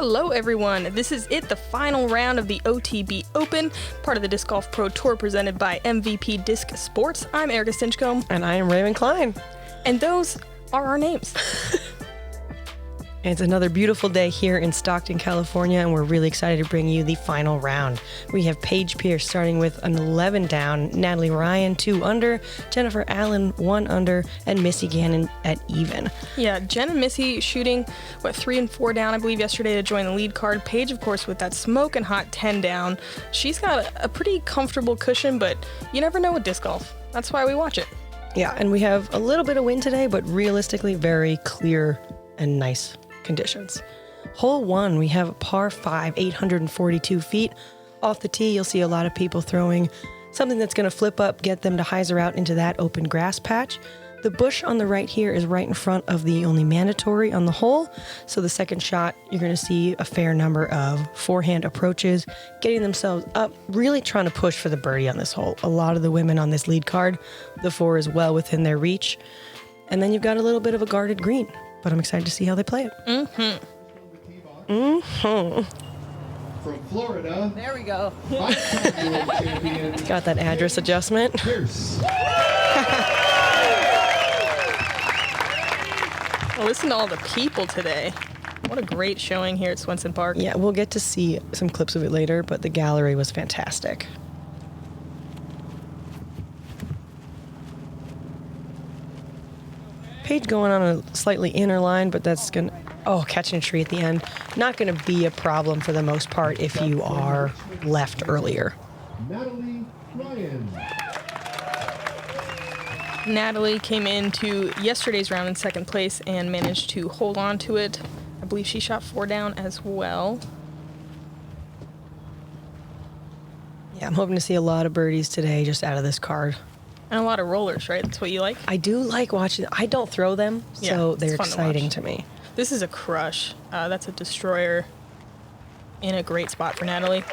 Hello everyone, this is the final round of the OTB Open, part of the Disc Golf Pro Tour presented by MVP Disc Sports. I'm Erika Stinchcomb. And I am Klein. And those are our names. It's another beautiful day here in Stockton, California, and we're really excited to bring you the final round. We have Paige Pierce starting with an 11 down, Natalie Ryan 2 under, Jennifer Allen 1 under, and Missy Gannon at even. Yeah, Jen and Missy shooting, 3 and 4 down, I believe, yesterday to join the lead card. Paige, of course, with that smoking hot 10 down. She's got a pretty comfortable cushion, but you never know with disc golf. That's why we watch it. Yeah, and we have a little bit of wind today, but realistically very clear and nice conditions. Hole 1, we have a par 5, 842 feet. Off the tee, you'll see a lot of people throwing something that's going to flip up, get them to hyzer out into that open grass patch. The bush on the right here is right in front of the only mandatory on the hole. So the second shot, you're going to see a fair number of forehand approaches, getting themselves up, really trying to push for the birdie on this hole. A lot of the women on this lead card, the 4 is well within their reach. And then you've got a little bit of a guarded green. But I'm excited to see how they play it. From Florida. There we go. Got that address adjustment. Pierce. Well, listen to all the people today. What a great showing here at Swenson Park. Yeah, we'll get to see some clips of it later, but the gallery was fantastic. Paige going on a slightly inner line, but that's going to, catching a tree at the end. Not going to be a problem for the most part if you are left earlier. Natalie Ryan. Natalie came into yesterday's round in second place and managed to hold on to it. I believe she shot 4 down as well. Yeah, I'm hoping to see a lot of birdies today just out of this card. And a lot of rollers, right? That's what you like? I do like watching. I don't throw them, so they're exciting to me. This is a crush. That's a destroyer in a great spot for Natalie.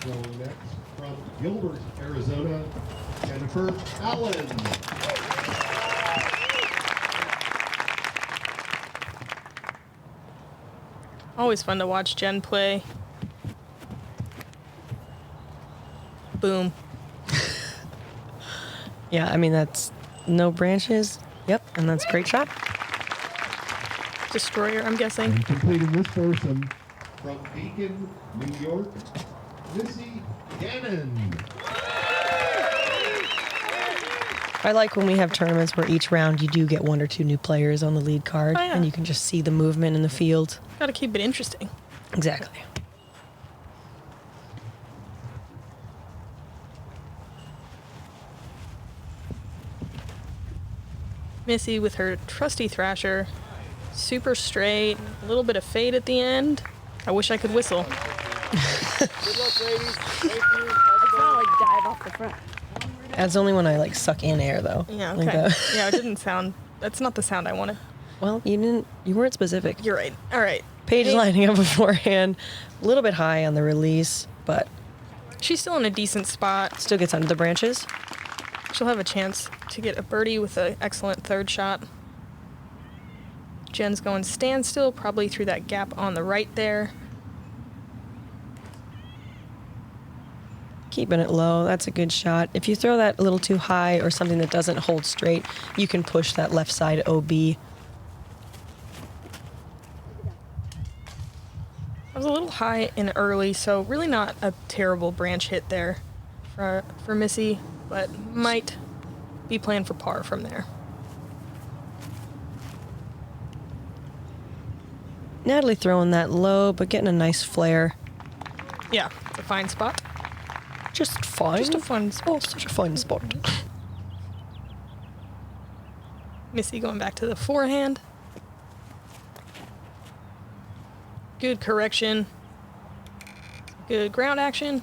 Going next from Gilbert, Arizona, Jennifer Allen. Always fun to watch Jen play. Boom. Yeah, I mean, that's no branches. Yep, and that's a great shot. Destroyer, I'm guessing. And completing this foursome from Beacon, New York, Missy Gannon. I like when we have tournaments where each round you do get 1 or 2 new players on the lead card, Oh, yeah. and you can just see the movement in the field. Got to keep it interesting. Exactly. Missy with her trusty thrasher. Super straight, a little bit of fade at the end. I wish I could whistle. Good luck, ladies. Thank you. It's not like dive off the front. That's only when I suck in air though. Yeah, Like okay. that. Yeah, it didn't sound, that's not the sound I wanted. Well, you weren't specific. You're right. All right. Paige lining up beforehand, a little bit high on the release, but She's still in a decent spot. still gets under the branches. She'll have a chance to get a birdie with an excellent third shot. Jen's going standstill, probably through that gap on the right there. Keeping it low, that's a good shot. If you throw that a little too high or something that doesn't hold straight, you can push that left side OB. I was a little high and early, so really not a terrible branch hit there for Missy, but might be playing for par from there. Natalie throwing that low, but getting a nice flare. Yeah, it's a fine spot. Just fine. Just a fun spot. Oh, such a fun spot. Missy going back to the forehand. Good correction. Good ground action.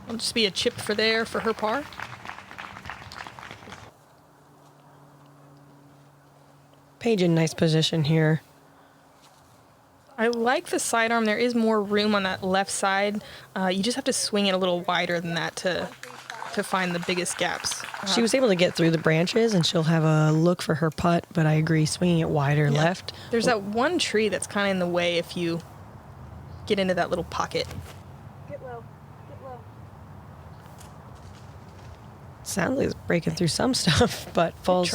It'll just be a chip for her par. Paige in nice position here. I like the sidearm. There is more room on that left side. You just have to swing it a little wider than that to find the biggest gaps. She was able to get through the branches, and she'll have a look for her putt, but I agree, swinging it wider left. There's that one tree that's kind of in the way if you get into that little pocket. Get low. Get low. Sounds like it's breaking through some stuff, but falls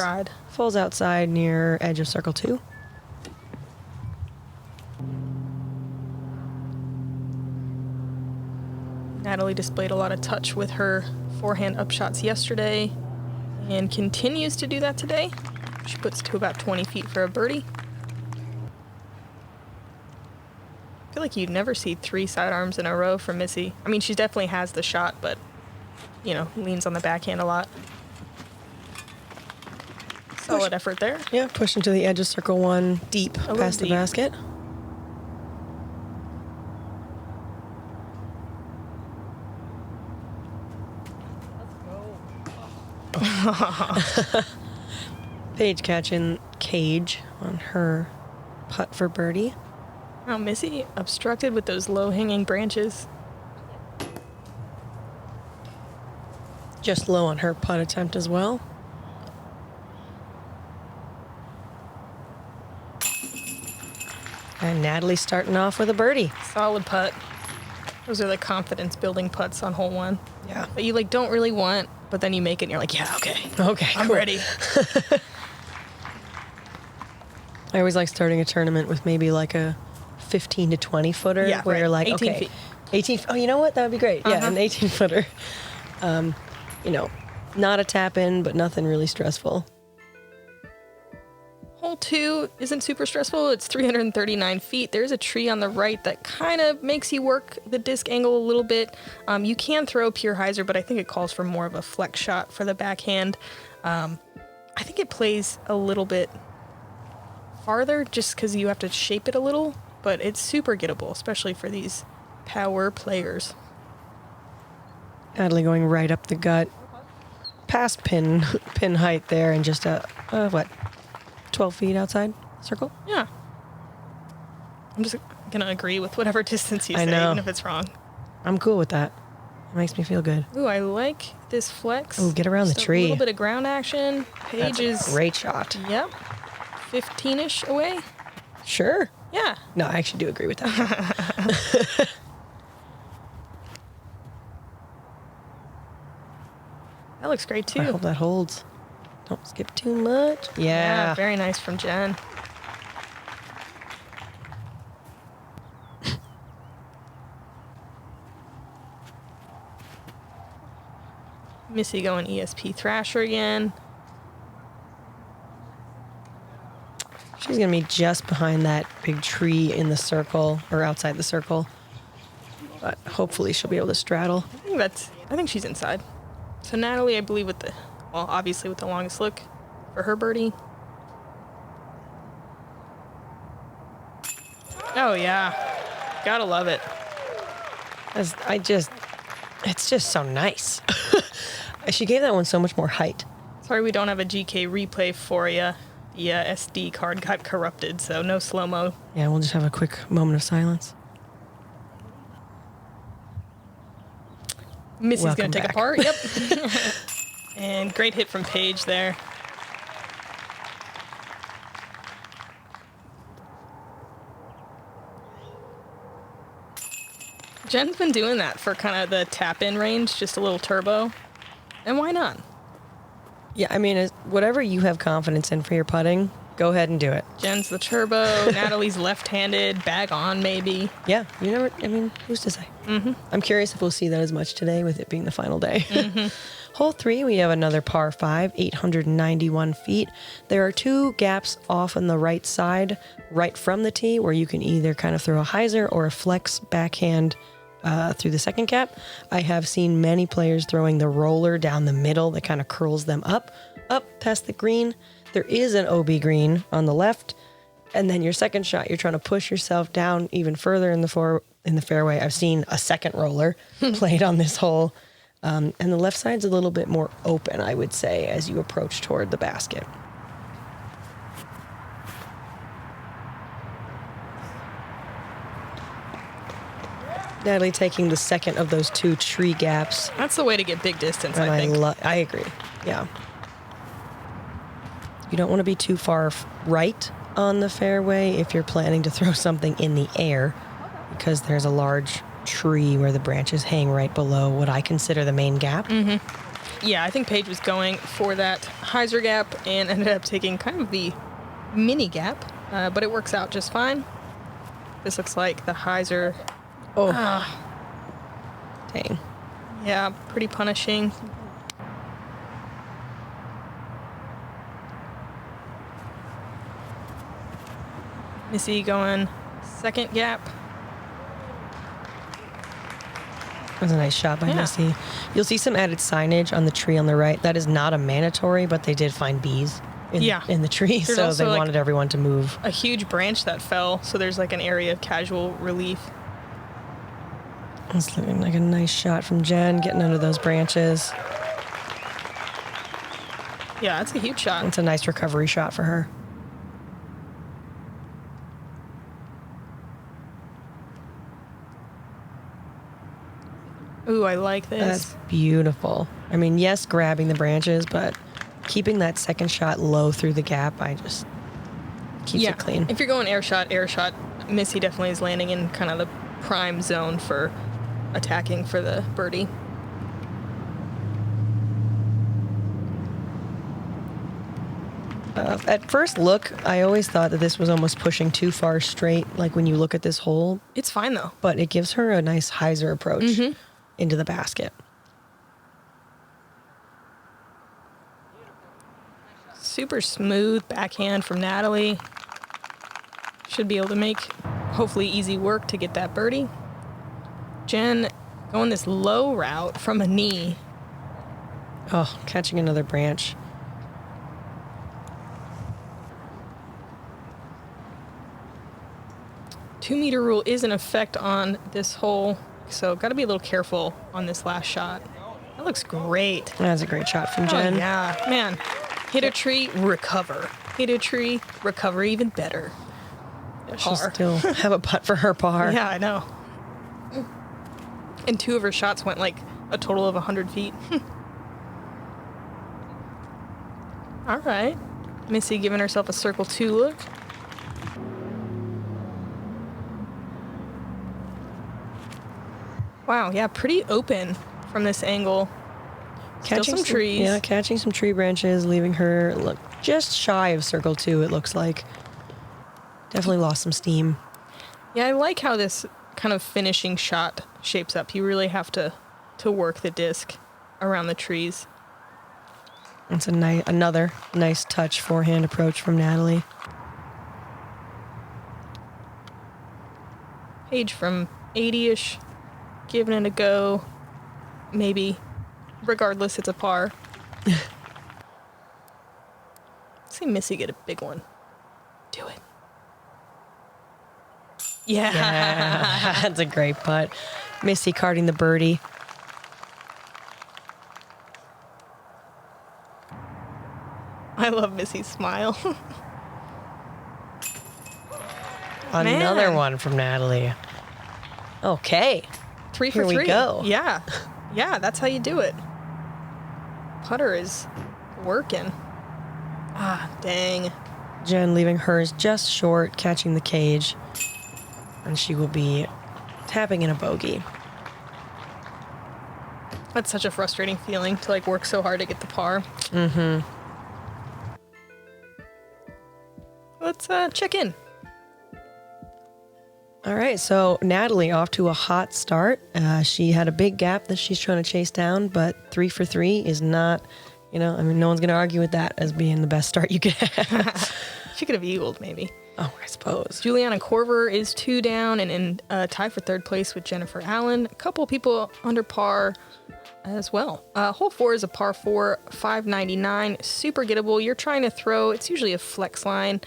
outside near edge of circle 2. Natalie displayed a lot of touch with her forehand upshots yesterday and continues to do that today. She puts to about 20 feet for a birdie. I feel like you'd never see 3 sidearms in a row from Missy. I mean, she definitely has the shot, but, you know, leans on the backhand a lot. Solid effort there. Yeah, pushing to the edge of circle 1, deep past the basket. Paige catching Cage on her putt for birdie. Oh, Missy obstructed with those low-hanging branches. Just low on her putt attempt as well. And Natalie starting off with a birdie. Solid putt. Those are the confidence-building putts on hole 1. Yeah. But you, like, don't really want, but then you make it and you're like, yeah, okay. Okay, I'm cool. ready. I always like starting a tournament with maybe like a 15 to 20 footer where you're like, 18 okay, feet. 18. Oh, you know what? That would be great. Yeah, an 18 footer. You know, not a tap in, but nothing really stressful. Hole 2 isn't super stressful. It's 339 feet. There's a tree on the right that kind of makes you work the disc angle a little bit. You can throw pure hyzer, but I think it calls for more of a flex shot for the backhand. I think it plays a little bit farther just because you have to shape it a little, but it's super gettable, especially for these power players. Natalie going right up the gut, past pin height there, and just 12 feet outside circle. Yeah. I'm just gonna agree with whatever distance you say, even if it's wrong. I'm cool with that. It makes me feel good. Ooh, I like this flex. Ooh, get around the tree. A little bit of ground action. Paige is great shot. Yep. 15-ish away. Sure. Yeah. No, I actually do agree with that. That looks great too. I hope that holds. Don't skip too much. Yeah. Very nice from Jen. Missy going ESP Thrasher again. She's going to be just behind that big tree in the circle, or outside the circle. But hopefully she'll be able to straddle. I think she's inside. So Natalie, I believe obviously with the longest look for her birdie. Oh yeah. Gotta love it. It's just so nice. She gave that one so much more height. Sorry we don't have a GK replay for you. The SD card got corrupted, so no slow-mo. Yeah, we'll just have a quick moment of silence. Missy's going to take a part. Yep. And great hit from Paige there. Jen's been doing that for kind of the tap-in range, just a little turbo. And why not? Yeah, I mean, whatever you have confidence in for your putting, go ahead and do it. Jen's the turbo. Natalie's left-handed. Bag on, maybe. Yeah, who's to say? Mm-hmm. I'm curious if we'll see that as much today with it being the final day. Mm-hmm. Hole 3, we have another par 5, 891 feet. There are 2 gaps off on the right side, right from the tee, where you can either kind of throw a hyzer or a flex backhand through the second gap. I have seen many players throwing the roller down the middle that kind of curls them up past the green. There is an OB green on the left, and then your second shot, you're trying to push yourself down even further in the fairway. I've seen a second roller played on this hole, and the left side's a little bit more open, I would say, as you approach toward the basket. Natalie taking the second of those 2 tree gaps. That's the way to get big distance, And I think. I agree. Yeah. You don't want to be too far right on the fairway if you're planning to throw something in the air, because there's a large tree where the branches hang right below what I consider the main gap. Yeah, I think Paige was going for that hyzer gap and ended up taking kind of the mini gap, but it works out just fine. This looks like the hyzer. Oh. Dang. Yeah, pretty punishing. Missy going second gap. That was a nice shot by Yeah. Missy. You'll see some added signage on the tree on the right. That is not a mandatory, but they did find bees in the tree, There's so also, they like, wanted everyone to move. A huge branch that fell, so there's like an area of casual relief. It's looking like a nice shot from Jen, getting under those branches. Yeah, that's a huge shot. It's a nice recovery shot for her. Ooh, I like this. That's beautiful. I mean, yes, grabbing the branches, but keeping that second shot low through the gap, I just keeps it clean. If you're going air shot, Missy definitely is landing in kind of the prime zone for attacking for the birdie. At first look, I always thought that this was almost pushing too far straight, like when you look at this hole, It's fine though. but it gives her a nice hyzer approach into the basket. Super smooth backhand from Natalie. Should be able to make hopefully easy work to get that birdie. Jen going this low route from a knee. Oh, catching another branch. Two-meter rule is in effect on this hole, so got to be a little careful on this last shot. That looks great. That's a great shot from Jen. Oh, yeah, man. Hit a tree, recover. Hit a tree, recover even better. She'll Par. still have a putt for her par. Yeah, I know. And 2 of her shots went like a total of 100 feet. All right. Missy giving herself a circle 2 look. Wow, yeah, pretty open from this angle. Still some trees. Yeah, catching some tree branches, leaving her look just shy of circle 2, it looks like. Definitely lost some steam. Yeah, I like how this kind of finishing shot shapes up. You really have to work the disc around the trees. It's another nice touch forehand approach from Natalie. Paige from 80-ish, giving it a go. Maybe. Regardless, it's a par. See Missy get a big one. Do it. Yeah. Yeah, that's a great putt. Missy carding the birdie. I love Missy's smile. Another Man. one from Natalie. Okay. 3 for Here 3. we go. Yeah. Yeah, that's how you do it. Putter is working. Ah, dang. Jen leaving hers just short, catching the cage. And she will be tapping in a bogey. That's such a frustrating feeling to like work so hard to get the par. Mm-hmm. Let's check in. All right, so Natalie off to a hot start. She had a big gap that she's trying to chase down, but 3 for 3 is not, no one's going to argue with that as being the best start you could have. She could have eagled maybe. Oh, I suppose. Juliana Korver is 2 down and in tie for 3rd place with Jennifer Allen. A couple people under par as well. Hole 4 is a par 4, 599, super gettable. You're trying to throw, it's usually a flex line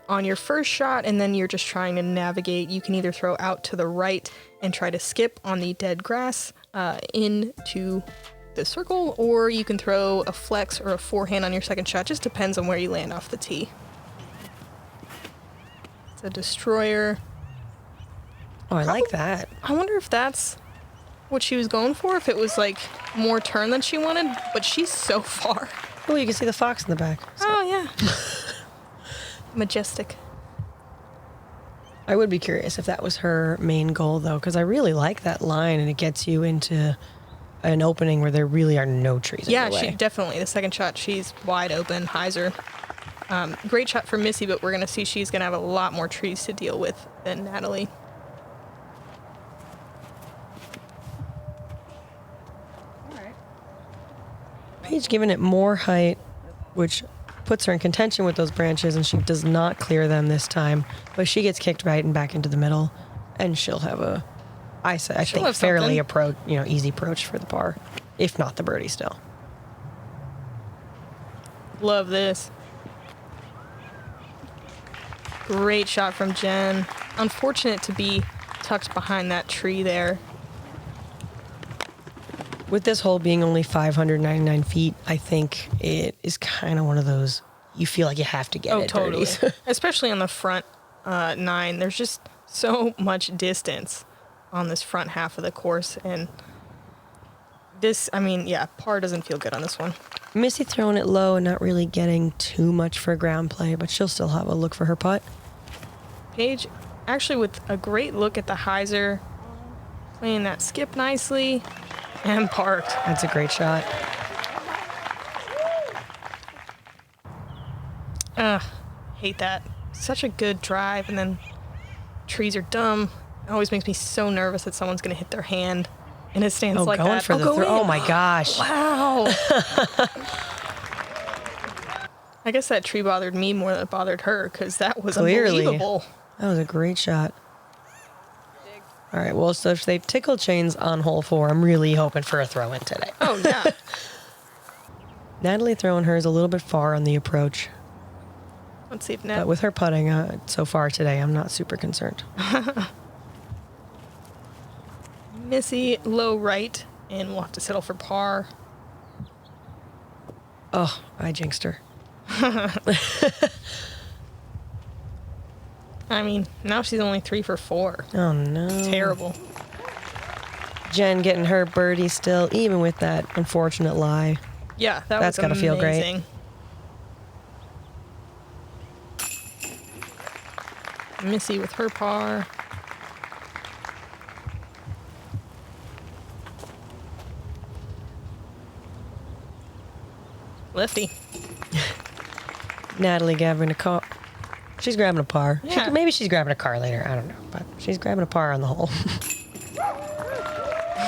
on your first shot, and then you're just trying to navigate. You can either throw out to the right and try to skip on the dead grass into the circle, or you can throw a flex or a forehand on your second shot. Just depends on where you land off the tee. It's a destroyer. Oh, I like that. I wonder if that's what she was going for, if it was like more turn than she wanted, but she's so far. Oh, you can see the fox in the back. So. Oh, yeah. Majestic. I would be curious if that was her main goal, though, because I really like that line, and it gets you into an opening where there really are no trees in the way. Yeah, she definitely. The second shot, she's wide open, hyzer. Great shot for Missy, but we're going to see she's going to have a lot more trees to deal with than Natalie. Paige giving it more height, which puts her in contention with those branches, and she does not clear them this time. But she gets kicked right and back into the middle, and she'll have a, I think, fairly easy approach for the par, if not the birdie still. Love this. Great shot from Jen. Unfortunate to be tucked behind that tree there. With this hole being only 599 feet, I think it is kind of one of those, you feel like you have to get it. Oh, totally. Especially on the front 9. There's just so much distance on this front half of the course. And this, par doesn't feel good on this one. Missy throwing it low and not really getting too much for ground play, but she'll still have a look for her putt. Paige, actually with a great look at the hyzer, playing that skip nicely. And parked. That's a great shot. Hate that. Such a good drive, and then trees are dumb. It always makes me so nervous that someone's going to hit their hand in a stance like going that. For the throw. Oh my gosh. Wow. I guess that tree bothered me more than it bothered her, because that was unbelievable. That was a great shot. All right, well, so if they've tickled chains on hole 4, I'm really hoping for a throw-in today. Oh, yeah. Natalie throwing hers a little bit far on the approach. Let's see if But with her putting so far today, I'm not super concerned. Missy, low right, and we'll have to settle for par. Oh, I jinxed her. Now she's only 3 for 4. Oh, no. Terrible. Jen getting her birdie still, even with that unfortunate lie. Yeah, that's got to feel great. Missy with her par. Lefty. Natalie grabbing a car. She's grabbing a par. Yeah. Maybe she's grabbing a car later. I don't know. But she's grabbing a par on the hole.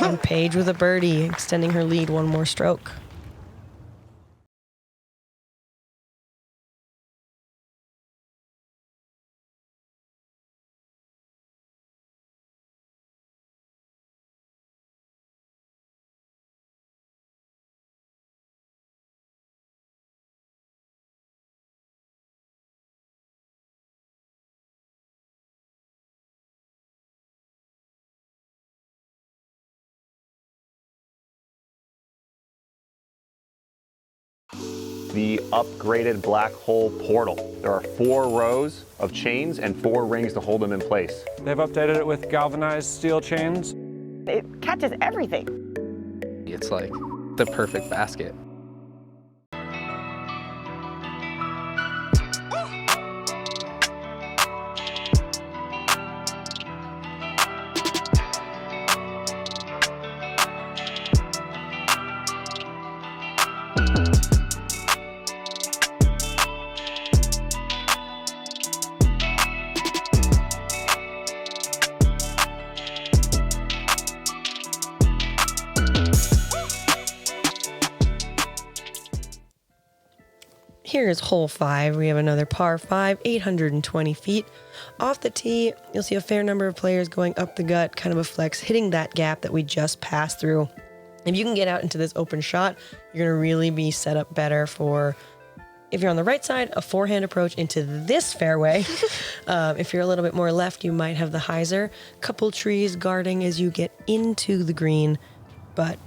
And Paige with a birdie, extending her lead one more stroke. The upgraded black hole portal. There are 4 rows of chains and 4 rings to hold them in place. They've updated it with galvanized steel chains. It catches everything. It's like the perfect basket. Here's hole 5. We have another par 5, 820 feet. Off the tee, you'll see a fair number of players going up the gut, kind of a flex, hitting that gap that we just passed through. If you can get out into this open shot, you're going to really be set up better for, if you're on the right side, a forehand approach into this fairway. If you're a little bit more left, you might have the hyzer. Couple trees guarding as you get into the green, but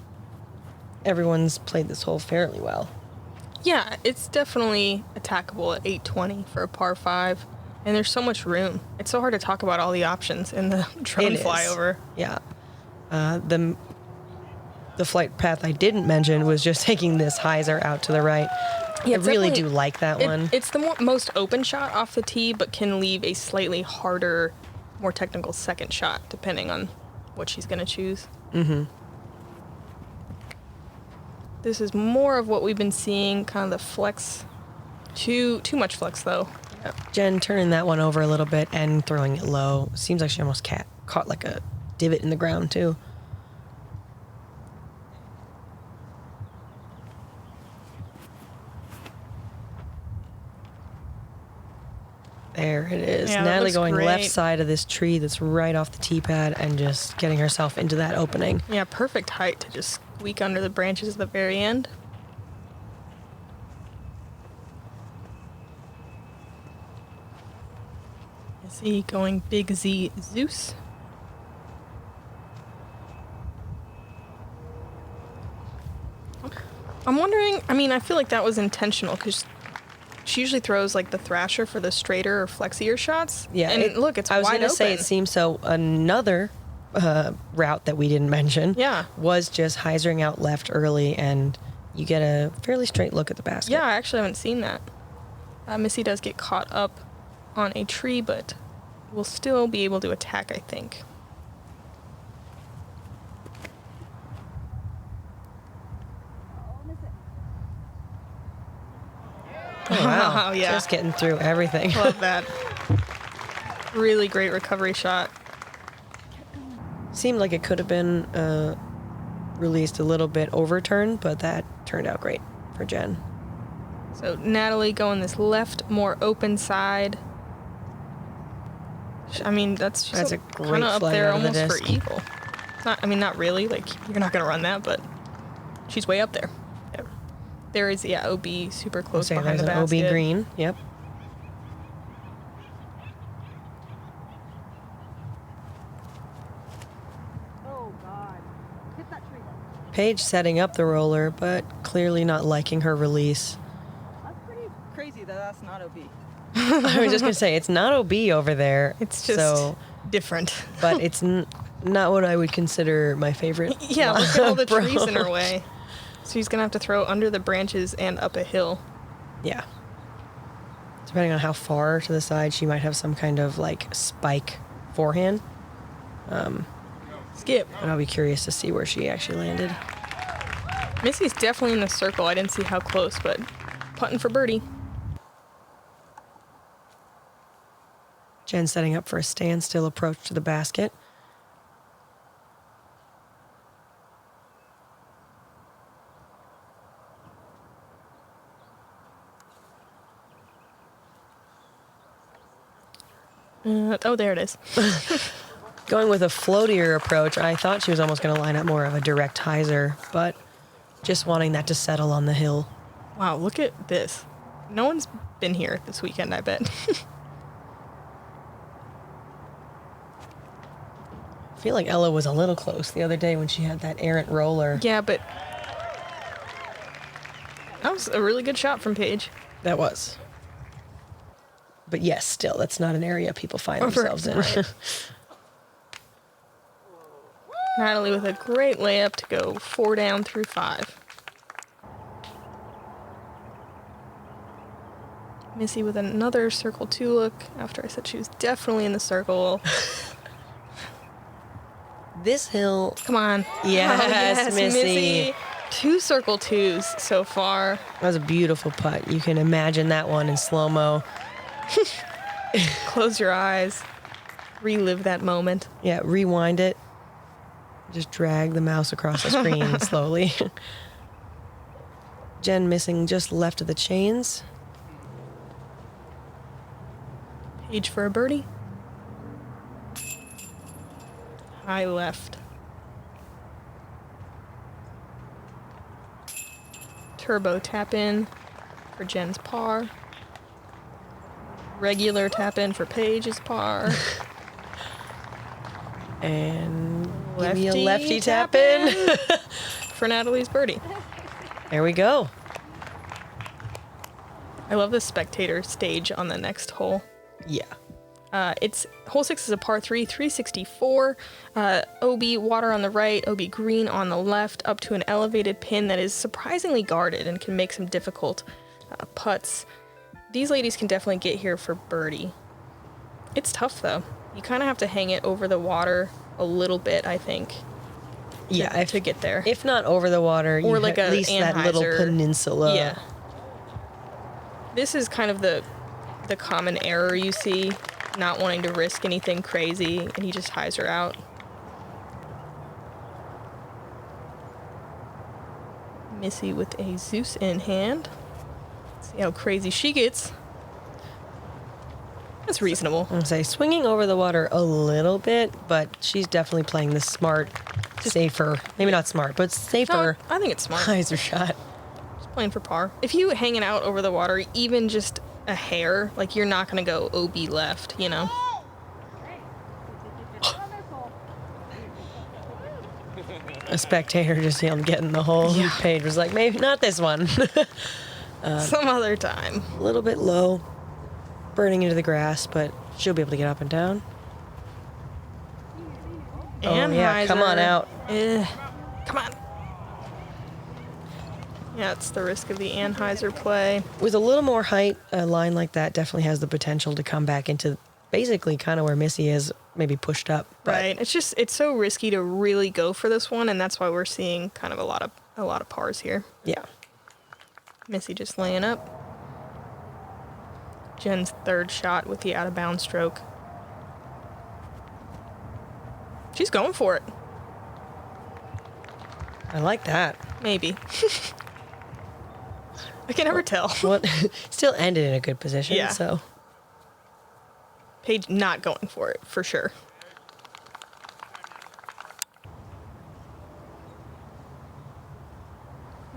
everyone's played this hole fairly well. Yeah, it's definitely attackable at 820 for a par 5. And there's so much room. It's so hard to talk about all the options in the drone flyover. Yeah. The flight path I didn't mention was just taking this hyzer out to the right. Yeah, I really do like that one. It's the most open shot off the tee, but can leave a slightly harder, more technical second shot, depending on what she's going to choose. Mm-hmm. This is more of what we've been seeing, kind of the flex. Too much flex, though. Jen turning that one over a little bit and throwing it low. Seems like she almost caught like a divot in the ground, too. There it is. Yeah, Natalie going great. left side of this tree that's right off the tee pad and just getting herself into that opening. Yeah, perfect height to just squeak under the branches at the very end. Missy going Big Z Zeus. I'm wondering, I mean, I feel like that was intentional because she usually throws like the thrasher for the straighter or flexier shots. Yeah, and look, it's I was wide gonna open. say it seems so. Another route that we didn't mention, Yeah. was just hyzering out left early, and you get a fairly straight look at the basket. Yeah, I actually haven't seen that. Missy does get caught up on a tree, but will still be able to attack, I think. Oh, wow. Oh, yeah. Just getting through everything. Love that. Really great recovery shot. Seemed like it could have been released a little bit overturned, but that turned out great for Jen. So Natalie going this left, more open side. I mean, that's That's a kind great of up flight there out of the almost for disc. eagle. It's not, I mean, not really. Like, you're not going to run that, but she's way up there. Yep. There is, yeah, OB super close Say behind there's the an basket. OB green. Yep. Oh, God. Hit that tree. Paige setting up the roller, but clearly not liking her release. That's pretty crazy that that's not OB. I was just gonna say it's not OB over there. It's just so, different. but it's not what I would consider my favorite. Yeah, look at all the Bro. trees in her way. So he's going to have to throw under the branches and up a hill. Yeah. Depending on how far to the side, she might have some kind of like spike forehand. Skip. And I'll be curious to see where she actually landed. Missy's definitely in the circle. I didn't see how close, but putting for birdie. Jen setting up for a standstill approach to the basket. Oh, there it is. Going with a floatier approach, I thought she was almost going to line up more of a direct hyzer, but just wanting that to settle on the hill. Wow, look at this. No one's been here this weekend, I bet. I feel like Ella was a little close the other day when she had that errant roller. Yeah, but that was a really good shot from Paige. That was. But yes, still, that's not an area people find Right, themselves in. right. Natalie with a great layup to go 4 down through 5. Missy with another circle 2 look after I said she was definitely in the circle. This hill, Come on. Yes, Missy. 2 circle 2s so far. that was a beautiful putt. You can imagine that one in slow-mo. Close your eyes. Relive that moment. Yeah, rewind it. Just drag the mouse across the screen slowly. Jen missing just left of the chains. Paige for a birdie. High left. Turbo tap in for Jen's par. Regular tap in for Paige's par. And give me a lefty tap in. for Natalie's birdie. There we go. I love the spectator stage on the next hole. Yeah. It's hole 6 is a par 3, 364. OB water on the right, OB green on the left, up to an elevated pin that is surprisingly guarded and can make some difficult putts. These ladies can definitely get here for birdie. It's tough though. You kind of have to hang it over the water a little bit, I think. To get there. If not over the water, or you like at least that little peninsula. Yeah. This is kind of the common error you see, not wanting to risk anything crazy, and he just ties her out. Missy with a Zeus in hand. See how crazy she gets. That's reasonable. I'm say swinging over the water a little bit, but she's definitely playing the smart, safer, maybe not smart, but safer. No, I think it's smart. Hyzer shot. Just playing for par. If you hanging out over the water, even just a hair, like you're not gonna go OB left, you know? A spectator just yelled, "Get in the hole." Yeah. Paige was like, "Maybe not this one." Some other time. A little bit low, burning into the grass, but she'll be able to get up and down. And oh yeah, come on out. Come on. Yeah, it's the risk of the Anheuser play. With a little more height, a line like that definitely has the potential to come back into basically kind of where Missy is, maybe pushed up. But Right. It's so risky to really go for this one, and that's why we're seeing kind of a lot of pars here. yeah. Missy just laying up. Jen's third shot with the out of bounds stroke. She's going for it. I like that. Maybe. I can never tell. What still ended in a good position, Yeah. so Paige not going for it, for sure.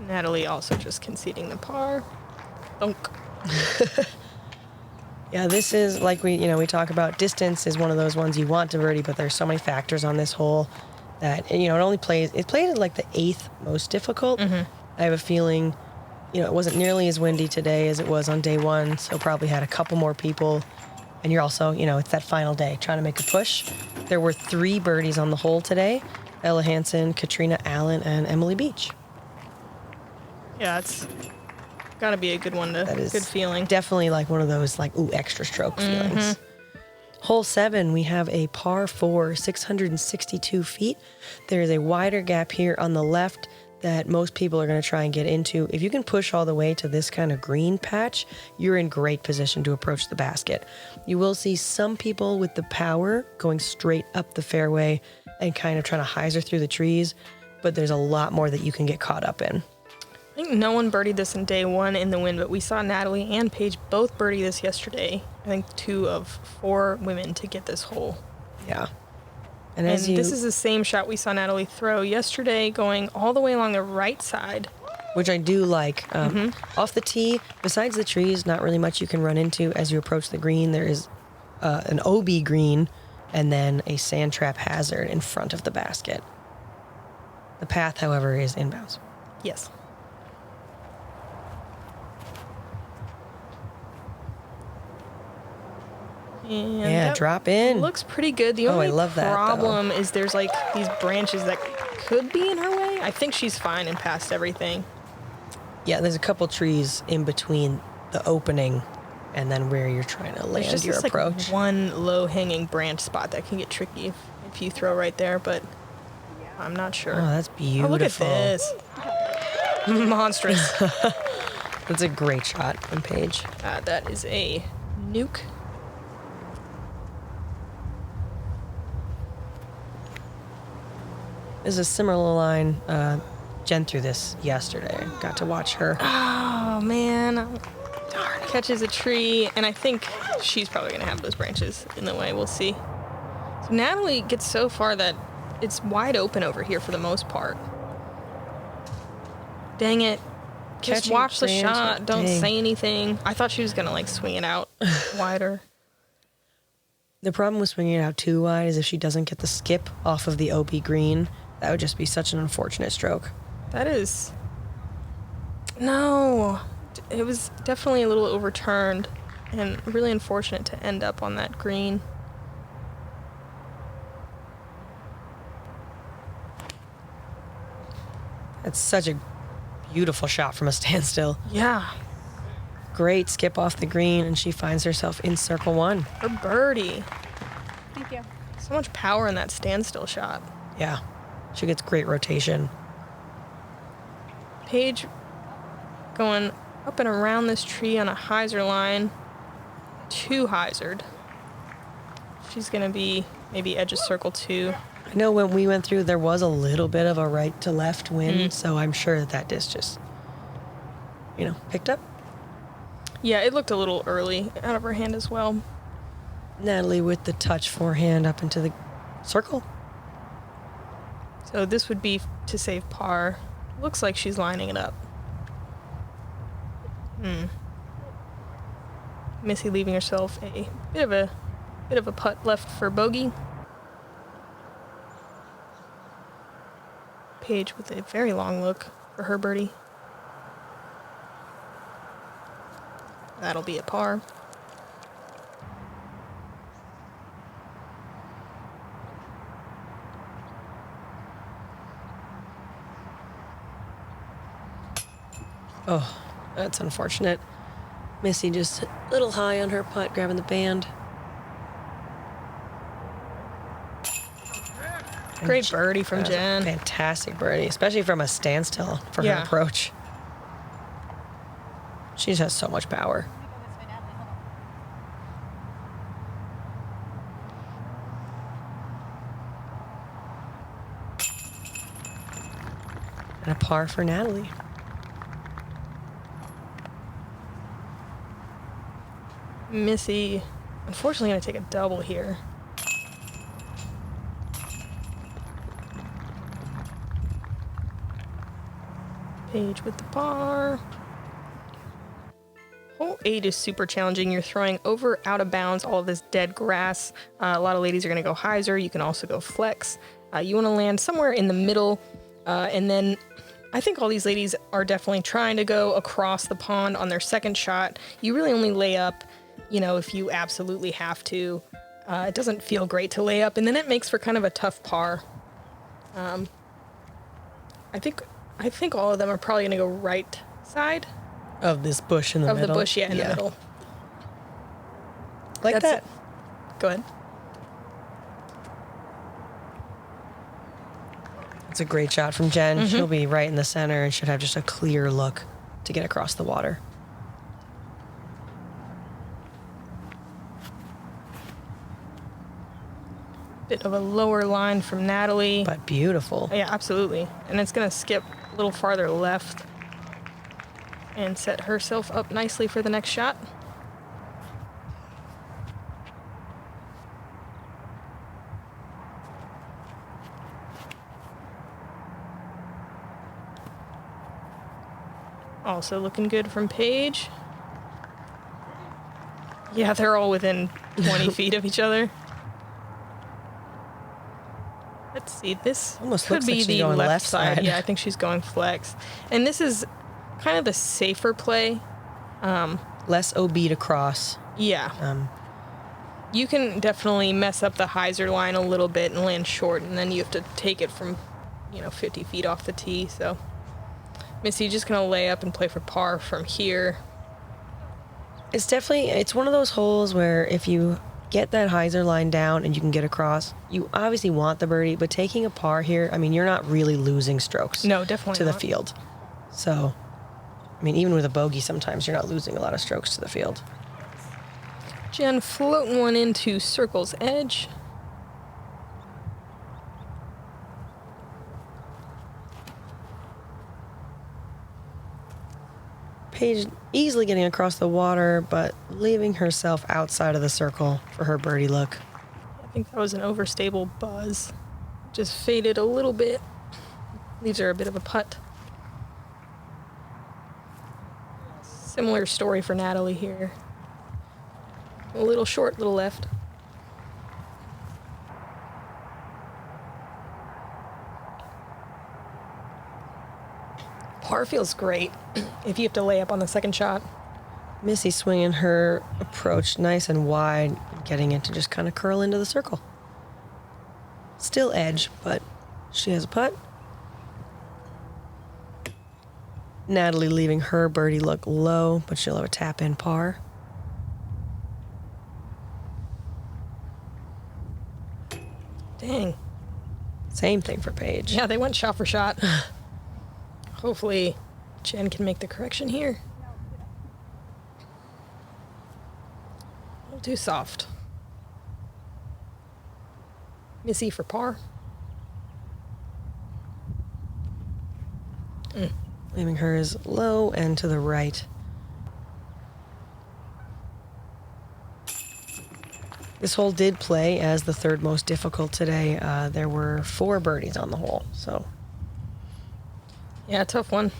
Natalie also just conceding the par. Thunk. yeah, this is like we talk about distance is one of those ones you want to birdie, but there's so many factors on this hole that it played at like the 8th most difficult. I have a feeling it wasn't nearly as windy today as it was on day 1, so probably had a couple more people. And you're also, it's that final day trying to make a push. There were 3 birdies on the hole today: Ella Hansen, Katrina Allen, and Emily Beach. Yeah, it's gotta be a good one. That is good feeling. Definitely like one of those extra stroke feelings. Hole 7, we have a par 4, 662 feet. There is a wider gap here on the left that most people are going to try and get into. If you can push all the way to this kind of green patch, you're in great position to approach the basket. You will see some people with the power going straight up the fairway and kind of trying to hyzer through the trees, but there's a lot more that you can get caught up in. I think no one birdied this in day 1 in the wind, but we saw Natalie and Paige both birdie this yesterday. I think 2 of 4 women to get this hole. Yeah. And this is the same shot we saw Natalie throw yesterday, going all the way along the right side. Which I do like. Off the tee, besides the trees, not really much you can run into as you approach the green. There is an OB green and then a sand trap hazard in front of the basket. The path, however, is inbounds. Yes. And that drop in. Looks pretty good. The Oh, I only love that, though. problem is there's these branches that could be in her way. I think she's fine and past everything. Yeah, there's a couple trees in between the opening and then where you're trying to land There's your just approach. one low-hanging branch spot that can get tricky if you throw right there, but I'm not sure. Oh, that's beautiful. Oh, look at this. Monstrous. That's a great shot from Paige. That is a nuke. There's a similar line. Jen threw this yesterday. Got to watch her. Oh, man. Darn. Catches a tree, and I think she's probably going to have those branches in the way. We'll see. So Natalie gets so far that it's wide open over here for the most part. Dang it. Just Catching watch the branch, shot. Don't dang. say anything. I thought she was going to, swing it out wider. The problem with swinging it out too wide is if she doesn't get the skip off of the OB green, that would just be such an unfortunate stroke. That is... No. It was definitely a little overturned. and really unfortunate to end up on that green. It's such a beautiful shot from a standstill. Yeah, Great skip off the green, and she finds herself in circle one. her birdie. Thank you. So much power in that standstill shot. Yeah, she gets great rotation. Paige going up and around this tree on a hyzer line. Too hyzered. She's going to be maybe edge of circle 2. I know when we went through, there was a little bit of a right to left wind, so I'm sure that disc just, picked up. Yeah, it looked a little early out of her hand as well. Natalie with the touch forehand up into the circle. So this would be to save par. Looks like she's lining it up. Missy leaving herself a bit of a putt left for bogey. Paige with a very long look for her birdie. That'll be a par. Oh, that's unfortunate. Missy just a little high on her putt, grabbing the band. Great birdie from That was a Jen. Fantastic birdie, especially from a standstill for her Yeah. approach. She just has so much power. And a par for Natalie. Missy, unfortunately, going to take a double here. Paige with the par. Hole 8 is super challenging. You're throwing over, out of bounds, all of this dead grass. A lot of ladies are going to go hyzer. You can also go flex. You want to land somewhere in the middle. And then I think all these ladies are definitely trying to go across the pond on their second shot. You really only lay up, if you absolutely have to. It doesn't feel great to lay up. And then it makes for kind of a tough par. I think all of them are probably going to go right side. Of this bush in the Of middle. the bush, in the middle. Like That's that. Go ahead. It's a great shot from Jen. She'll be right in the center and should have just a clear look to get across the water. Bit of a lower line from Natalie. But beautiful. Yeah, absolutely. And it's going to skip a little farther left and set herself up nicely for the next shot. Also looking good from Paige. Yeah, they're all within 20 feet of each other. Let's see, this Almost could looks be like she's the going left left side. side. Yeah, I think she's going flex. And this is kind of the safer play. Less OB to cross. Yeah. You can definitely mess up the hyzer line a little bit and land short, and then you have to take it from, 50 feet off the tee. So Missy just going to lay up and play for par from here. It's one of those holes where if you get that hyzer line down and you can get across, you obviously want the birdie, but taking a par here, you're not really losing strokes. No, definitely to the not. field. So, even with a bogey, sometimes you're not losing a lot of strokes to the field. Jen floating one into circle's edge. Paige easily getting across the water, but leaving herself outside of the circle for her birdie look. I think that was an overstable buzz. Just faded a little bit. Leaves her a bit of a putt. Similar story for Natalie here. A little short, little left. Par feels great if you have to lay up on the second shot. Missy swinging her approach nice and wide, getting it to just kind of curl into the circle. Still edge, but she has a putt. Natalie leaving her birdie look low, but she'll have a tap-in par. Dang. Same thing for Paige. Yeah, they went shot for shot. Hopefully, Jen can make the correction here. A little too soft. Missy for par. Leaving hers low and to the right. This hole did play as the third most difficult today. There were 4 birdies on the hole, so. Yeah, tough one.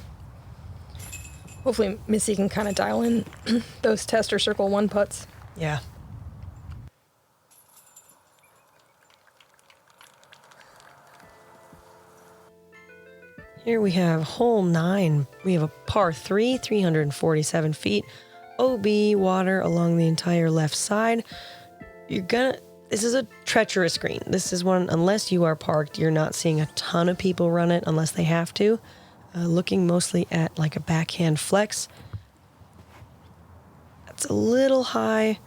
Hopefully Missy can kind of dial in those tester circle 1 putts. Yeah. Here we have hole 9. We have a par 3, 347 feet. OB water along the entire left side. This is a treacherous green. This is one, unless you are parked, you're not seeing a ton of people run it unless they have to. Looking mostly at like a backhand flex. That's a little high,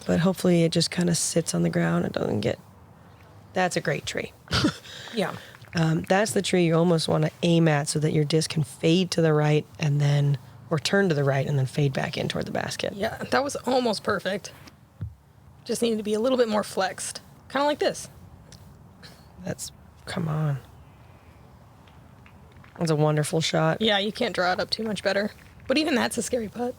but hopefully it just kind of sits on the ground. It doesn't get... That's a great tree. Yeah. That's the tree you almost want to aim at so that your disc can fade to the right and then, or turn to the right and then fade back in toward the basket. Yeah, that was almost perfect. Just needed to be a little bit more flexed. Kind of like this. Come on. That's a wonderful shot. Yeah, you can't draw it up too much better. But even that's a scary putt.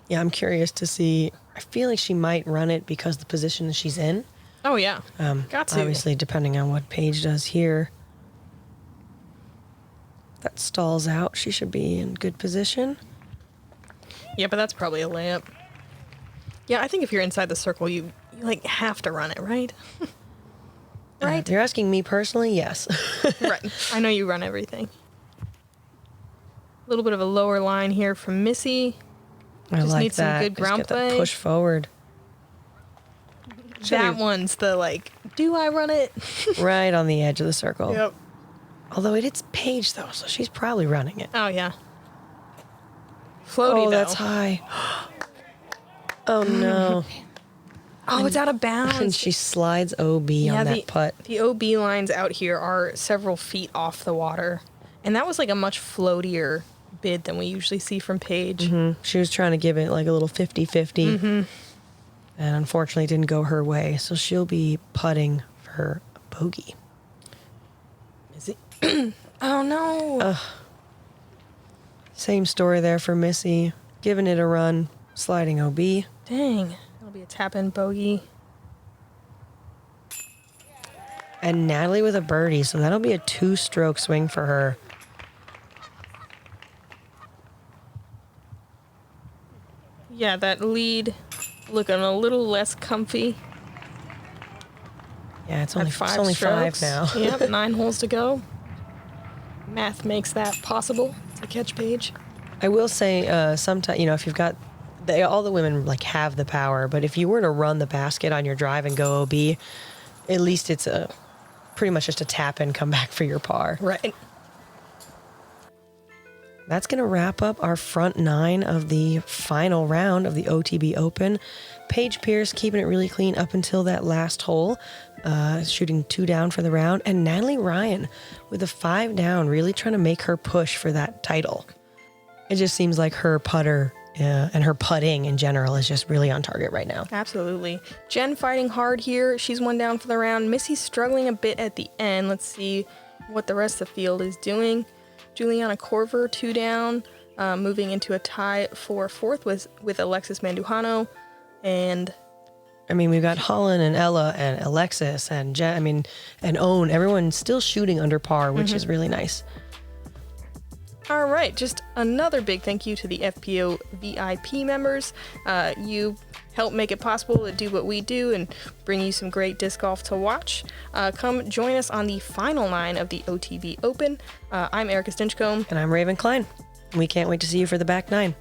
Yeah, I'm curious to see. I feel like she might run it because the position that she's in. Oh, yeah. Got to. Obviously, depending on what Paige does here. That stalls out. She should be in good position. Yeah, but that's probably a layup. Yeah, I think if you're inside the circle, you like have to run it, right? Right? If you're asking me personally, yes. Right. I know you run everything. A little bit of a lower line here from Missy. I Just like need some that. good ground Just get play. that push forward. That one's the like, do I run it? Right on the edge of the circle. Yep. Although it's Paige, though, so she's probably running it. Oh, yeah. Floaty, Oh, though. that's high. Oh, no. Oh, it's out of bounds. And she slides OB on that putt. The OB lines out here are several feet off the water. And that was like a much floatier bid than we usually see from Paige. She was trying to give it like a little 50-50. And unfortunately, it didn't go her way. So she'll be putting for a bogey. Is it? Oh, no. Same story there for Missy. Giving it a run, sliding OB. Dang. That'll be a tap-in bogey. And Natalie with a birdie, so that'll be a 2-stroke swing for her. Yeah, that lead looking a little less comfy. Yeah, it's At only 5 strokes. now. Yep, 9 holes to go. Math makes that possible to catch Paige. I will say, sometimes, if you've got... all the women like have the power, but if you were to run the basket on your drive and go OB, at least it's pretty much just a tap and come back for your par. Right. That's going to wrap up our front 9 of the final round of the OTB Open. Paige Pierce keeping it really clean up until that last hole, shooting 2 down for the round. And Natalie Ryan with a 5 down, really trying to make her push for that title. It just seems like her putter and her putting in general is just really on target right now. Absolutely. Jen fighting hard here. She's 1 down for the round. Missy's struggling a bit at the end. Let's see what the rest of the field is doing. Juliana Corver, 2 down, moving into a tie for 4th with Alexis Mandujano. And we've got Holland and Ella and Alexis and Jen, and Owen. Everyone's still shooting under par, which is really nice. all right, just another big thank you to the FPO VIP members. You help make it possible to do what we do and bring you some great disc golf to watch. Come join us on the final 9 of the OTB Open. I'm Erika Stinchcomb. And I'm Raven Klein. We can't wait to see you for the back 9.